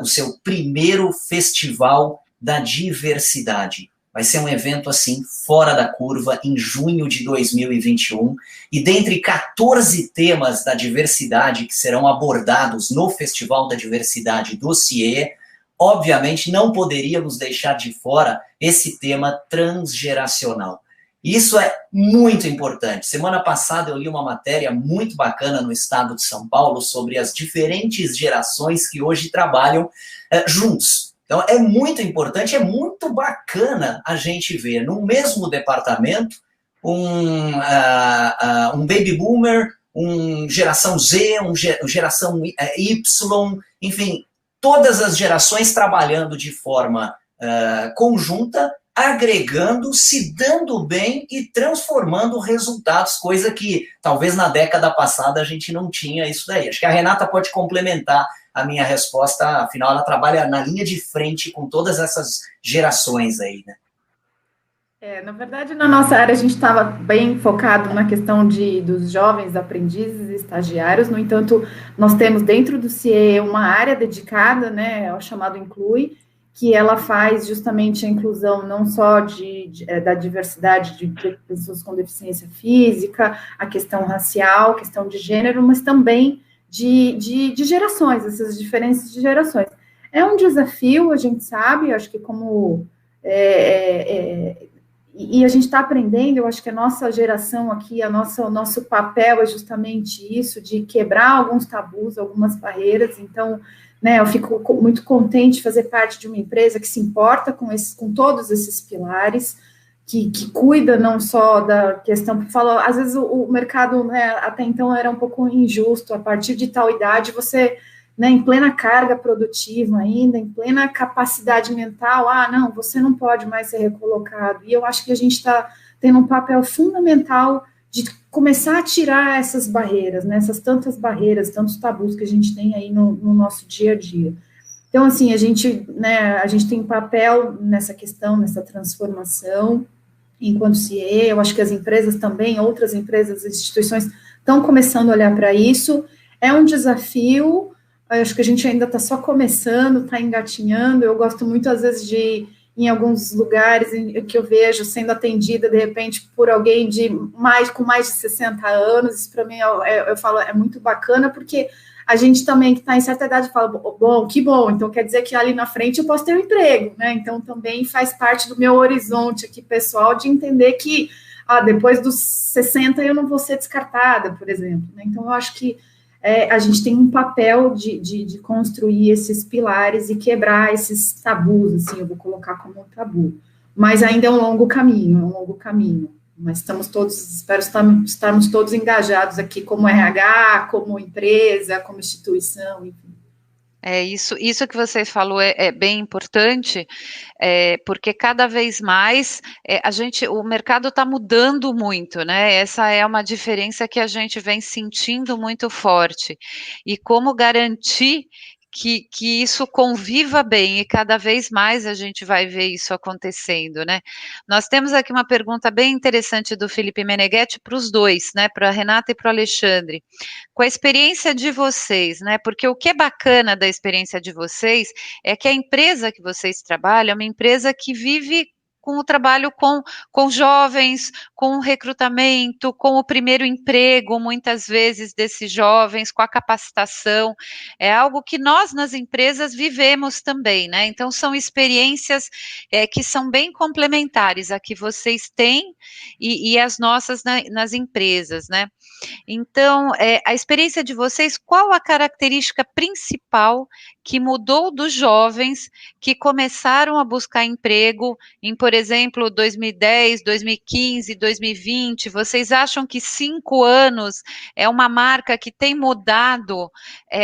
o seu primeiro Festival da Diversidade. Vai ser um evento, assim, fora da curva, em junho de 2021. E dentre 14 temas da diversidade que serão abordados no Festival da Diversidade do CIEE, obviamente não poderíamos deixar de fora esse tema transgeracional. Isso é muito importante. Semana passada eu li uma matéria muito bacana no estado de São Paulo sobre as diferentes gerações que hoje trabalham juntos. Então, é muito importante, é muito bacana a gente ver no mesmo departamento um baby boomer, geração Z, geração Y, enfim, todas as gerações trabalhando de forma conjunta, agregando, se dando bem e transformando resultados, coisa que talvez na década passada a gente não tinha isso daí. Acho que a Renata pode complementar a minha resposta, afinal ela trabalha na linha de frente com todas essas gerações aí, né? Na verdade, na nossa área, a gente estava bem focado na questão dos jovens aprendizes e estagiários. No entanto, nós temos dentro do CIE uma área dedicada, né, ao chamado Inclui, que ela faz justamente a inclusão não só da diversidade de pessoas com deficiência física, a questão racial, a questão de gênero, mas também de gerações, essas diferenças de gerações. É um desafio, a gente sabe, acho que como... E a gente está aprendendo, eu acho que a nossa geração aqui, o nosso papel é justamente isso, de quebrar alguns tabus, algumas barreiras. Então, né, eu fico muito contente de fazer parte de uma empresa que se importa com todos esses pilares, que cuida não só da questão, às vezes o mercado, né, até então era um pouco injusto, a partir de tal idade você... Né, em plena carga produtiva ainda, em plena capacidade mental, não, você não pode mais ser recolocado. E eu acho que a gente está tendo um papel fundamental de começar a tirar essas barreiras, né, essas tantas barreiras, tantos tabus que a gente tem aí no nosso dia a dia. Então, assim, a gente tem um papel nessa questão, nessa transformação, enquanto CIE, eu acho que as empresas também, outras empresas, instituições, estão começando a olhar para isso. É um desafio. Eu acho que a gente ainda está só começando, está engatinhando. Eu gosto muito, às vezes, em alguns lugares que eu vejo sendo atendida, de repente, por alguém com mais de 60 anos. Isso, para mim, eu falo, é muito bacana, porque a gente também, que está em certa idade, fala, bom, que bom, então quer dizer que ali na frente eu posso ter um emprego, né? Então, também faz parte do meu horizonte aqui, pessoal, de entender que, depois dos 60 eu não vou ser descartada, por exemplo, né? Então, eu acho que a gente tem um papel de construir esses pilares e quebrar esses tabus, assim, eu vou colocar como um tabu. Mas ainda é um longo caminho, mas espero estarmos todos engajados aqui como RH, como empresa, como instituição, enfim. Isso que você falou é bem importante, porque cada vez mais o mercado está mudando muito, né? Essa é uma diferença que a gente vem sentindo muito forte. E como garantir que isso conviva bem, e cada vez mais a gente vai ver isso acontecendo, né? Nós temos aqui uma pergunta bem interessante do Felipe Meneghetti para os dois, né? Para a Renata e para o Alexandre. Com a experiência de vocês, né? Porque o que é bacana da experiência de vocês é que a empresa que vocês trabalham é uma empresa que vive com o trabalho com jovens, com o recrutamento, com o primeiro emprego, muitas vezes, desses jovens, com a capacitação. É algo que nós, nas empresas, vivemos também, né? Então, são experiências que são bem complementares a que vocês têm e as nossas nas empresas, né? Então, a experiência de vocês, qual a característica principal que mudou dos jovens que começaram a buscar emprego em, por exemplo, 2010, 2015, 2020, vocês acham que 5 anos é uma marca que tem mudado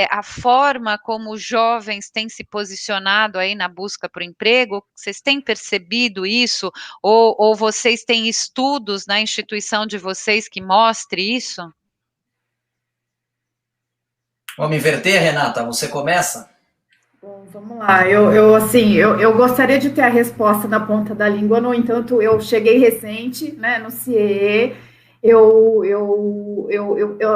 a forma como os jovens têm se posicionado aí na busca por emprego? Vocês têm percebido isso? Ou vocês têm estudos na instituição de vocês que mostre isso? Vamos inverter, Renata? Você começa? Bom, vamos lá. Eu gostaria de ter a resposta na ponta da língua, no entanto, eu cheguei recente, né, no CIE.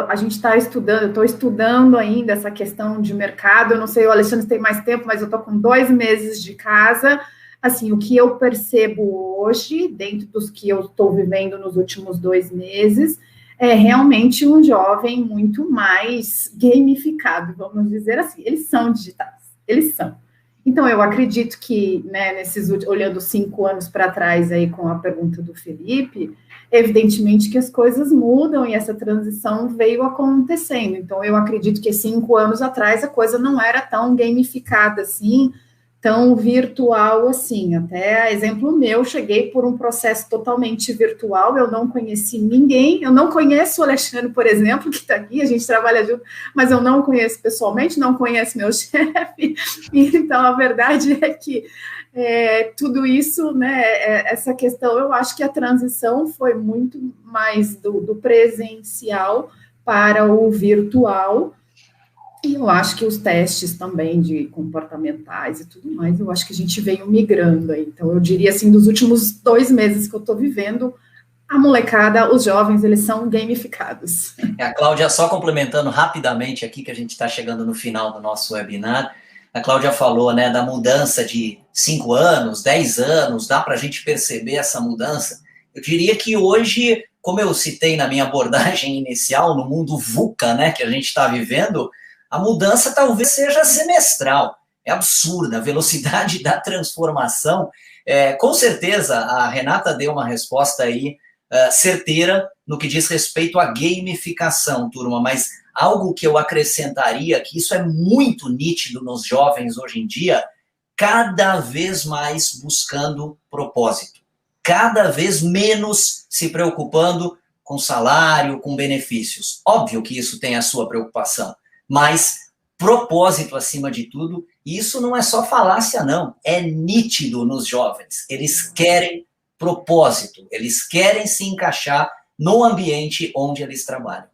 A gente está estudando, eu estou estudando ainda essa questão de mercado. Eu não sei, o Alexandre tem mais tempo, mas eu estou com 2 meses de casa. Assim, o que eu percebo hoje, dentro dos que eu estou vivendo nos últimos 2 meses, é realmente um jovem muito mais gamificado, vamos dizer assim. Eles são digitais, eles são. Então, eu acredito que, né, olhando 5 anos para trás aí com a pergunta do Felipe, evidentemente que as coisas mudam e essa transição veio acontecendo. Então, eu acredito que 5 anos atrás a coisa não era tão gamificada assim, tão virtual assim. Até exemplo meu, cheguei por um processo totalmente virtual, eu não conheci ninguém, eu não conheço o Alexandre, por exemplo, que está aqui, a gente trabalha junto, mas eu não conheço pessoalmente, não conheço meu chefe. Então, a verdade é que tudo isso, né, essa questão, eu acho que a transição foi muito mais do presencial para o virtual. E eu acho que os testes também de comportamentais e tudo mais, eu acho que a gente veio migrando aí. Então, eu diria assim, dos últimos 2 meses que eu estou vivendo, a molecada, os jovens, eles são gamificados. A Cláudia, só complementando rapidamente aqui, que a gente está chegando no final do nosso webinar, a Cláudia falou, né, da mudança de 5 anos, 10 anos, dá para a gente perceber essa mudança. Eu diria que hoje, como eu citei na minha abordagem inicial, no mundo VUCA, né, que a gente está vivendo, a mudança talvez seja semestral. É absurda a velocidade da transformação. Com certeza, a Renata deu uma resposta aí certeira no que diz respeito à gamificação, turma, mas algo que eu acrescentaria, que isso é muito nítido nos jovens hoje em dia, cada vez mais buscando propósito, cada vez menos se preocupando com salário, com benefícios. Óbvio que isso tem a sua preocupação, mas propósito acima de tudo, e isso não é só falácia, não, é nítido nos jovens. Eles querem propósito, eles querem se encaixar no ambiente onde eles trabalham.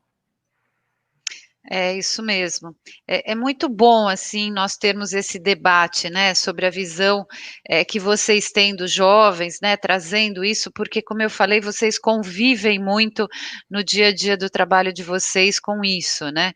É isso mesmo. É muito bom, assim, nós termos esse debate, né, sobre a visão que vocês têm dos jovens, né, trazendo isso, porque, como eu falei, vocês convivem muito no dia a dia do trabalho de vocês com isso, né?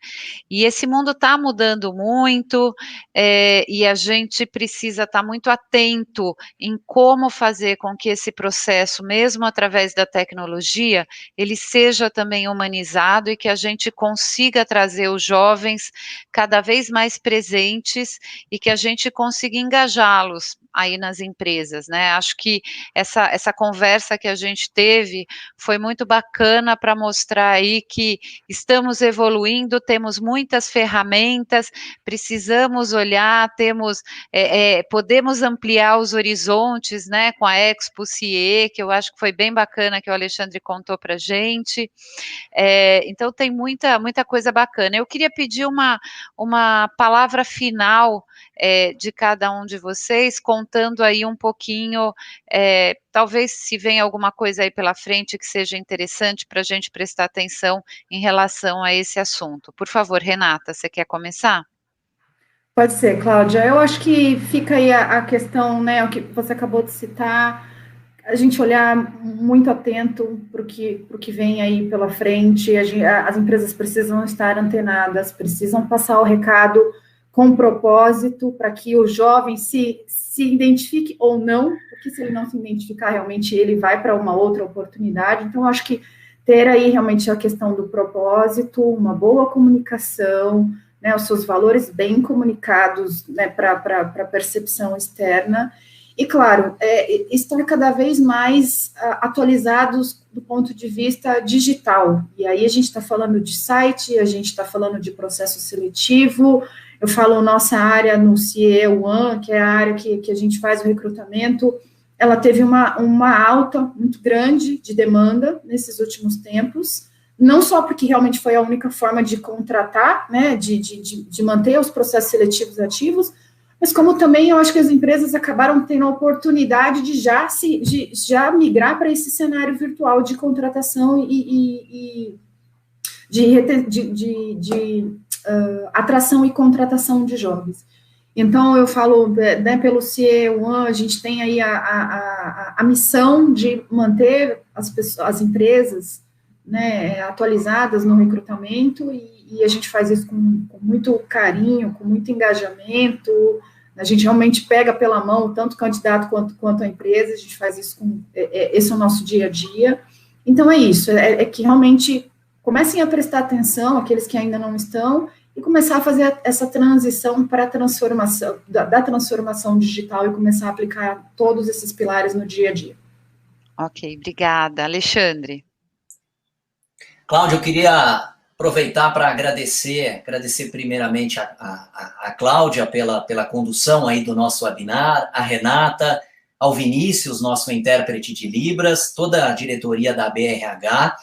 E esse mundo está mudando muito, e a gente precisa estar muito atento em como fazer com que esse processo, mesmo através da tecnologia, ele seja também humanizado e que a gente consiga trazer os jovens cada vez mais presentes e que a gente consiga engajá-los aí nas empresas, né? Acho que essa conversa que a gente teve foi muito bacana para mostrar aí que estamos evoluindo, temos muitas ferramentas, precisamos olhar, podemos ampliar os horizontes, né? Com a Expo CIE, que eu acho que foi bem bacana que o Alexandre contou para a gente. Então tem muita coisa bacana. Eu queria pedir uma palavra final de cada um de vocês, contando aí um pouquinho, talvez se vem alguma coisa aí pela frente que seja interessante para a gente prestar atenção em relação a esse assunto. Por favor, Renata, você quer começar? Pode ser, Cláudia. Eu acho que fica aí a questão, né, o que você acabou de citar, a gente olhar muito atento para o que vem aí pela frente. As empresas precisam estar antenadas, precisam passar o recado com propósito para que o jovem se identifique ou não, porque se ele não se identificar, realmente ele vai para uma outra oportunidade. Então, eu acho que ter aí realmente a questão do propósito, uma boa comunicação, né, os seus valores bem comunicados, né, para a percepção externa. E, claro, estar cada vez mais atualizados do ponto de vista digital. E aí a gente está falando de site, a gente está falando de processo seletivo. Eu falo nossa área no CIE One, que é a área que a gente faz o recrutamento. ela teve uma alta muito grande de demanda nesses últimos tempos, não só porque realmente foi a única forma de contratar, né, de manter os processos seletivos ativos, mas como também eu acho que as empresas acabaram tendo a oportunidade de já migrar para esse cenário virtual de contratação e atração e contratação de jovens. Então, eu falo, né, pelo CE1, a gente tem aí a missão de manter as empresas, né, atualizadas no recrutamento, e a gente faz isso com muito carinho, com muito engajamento. A gente realmente pega pela mão tanto o candidato quanto a empresa, a gente faz isso esse é o nosso dia a dia. Então, é isso, é que realmente comecem a prestar atenção, aqueles que ainda não estão, e começar a fazer essa transição para a transformação, da transformação digital, e começar a aplicar todos esses pilares no dia a dia. Ok, obrigada. Alexandre. Cláudia, eu queria aproveitar para agradecer primeiramente a Cláudia pela condução aí do nosso webinar, a Renata, ao Vinícius, nosso intérprete de Libras, toda a diretoria da BRH,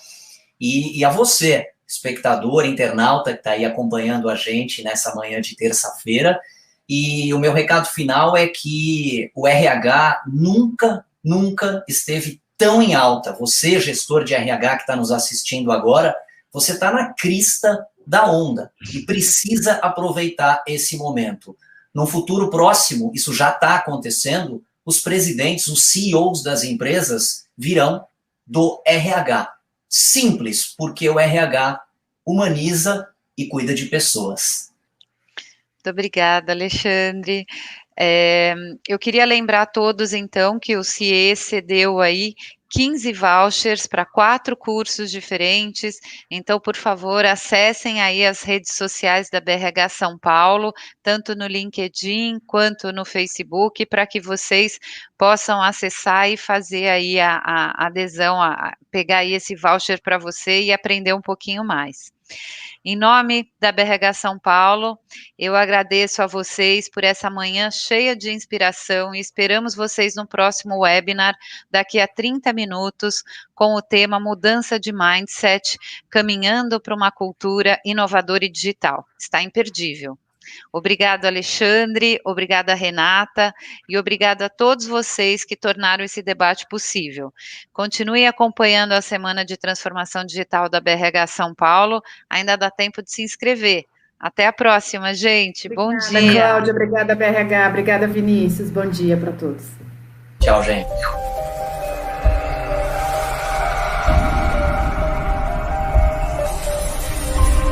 e a você, espectador, internauta, que está aí acompanhando a gente nessa manhã de terça-feira. E o meu recado final é que o RH nunca esteve tão em alta. Você, gestor de RH que está nos assistindo agora, você está na crista da onda e precisa aproveitar esse momento. No futuro próximo, isso já está acontecendo, os presidentes, os CEOs das empresas virão do RH. Simples, porque o RH humaniza e cuida de pessoas. Muito obrigada, Alexandre. Eu queria lembrar a todos, então, que o CIE cedeu aí 15 vouchers para 4 cursos diferentes. Então, por favor, acessem aí as redes sociais da BRH São Paulo, tanto no LinkedIn quanto no Facebook, para que vocês possam acessar e fazer aí a adesão, pegar aí esse voucher para você e aprender um pouquinho mais. Em nome da BRH São Paulo, eu agradeço a vocês por essa manhã cheia de inspiração e esperamos vocês no próximo webinar daqui a 30 minutos com o tema Mudança de Mindset, caminhando para uma cultura inovadora e digital. Está imperdível. Obrigado, Alexandre, obrigada, Renata, e obrigado a todos vocês que tornaram esse debate possível. Continue acompanhando a Semana de Transformação Digital da BRH São Paulo, ainda dá tempo de se inscrever. Até a próxima, gente. Obrigada, bom dia. Cláudia, obrigada, BRH, obrigada, Vinícius, bom dia para todos. Tchau, gente.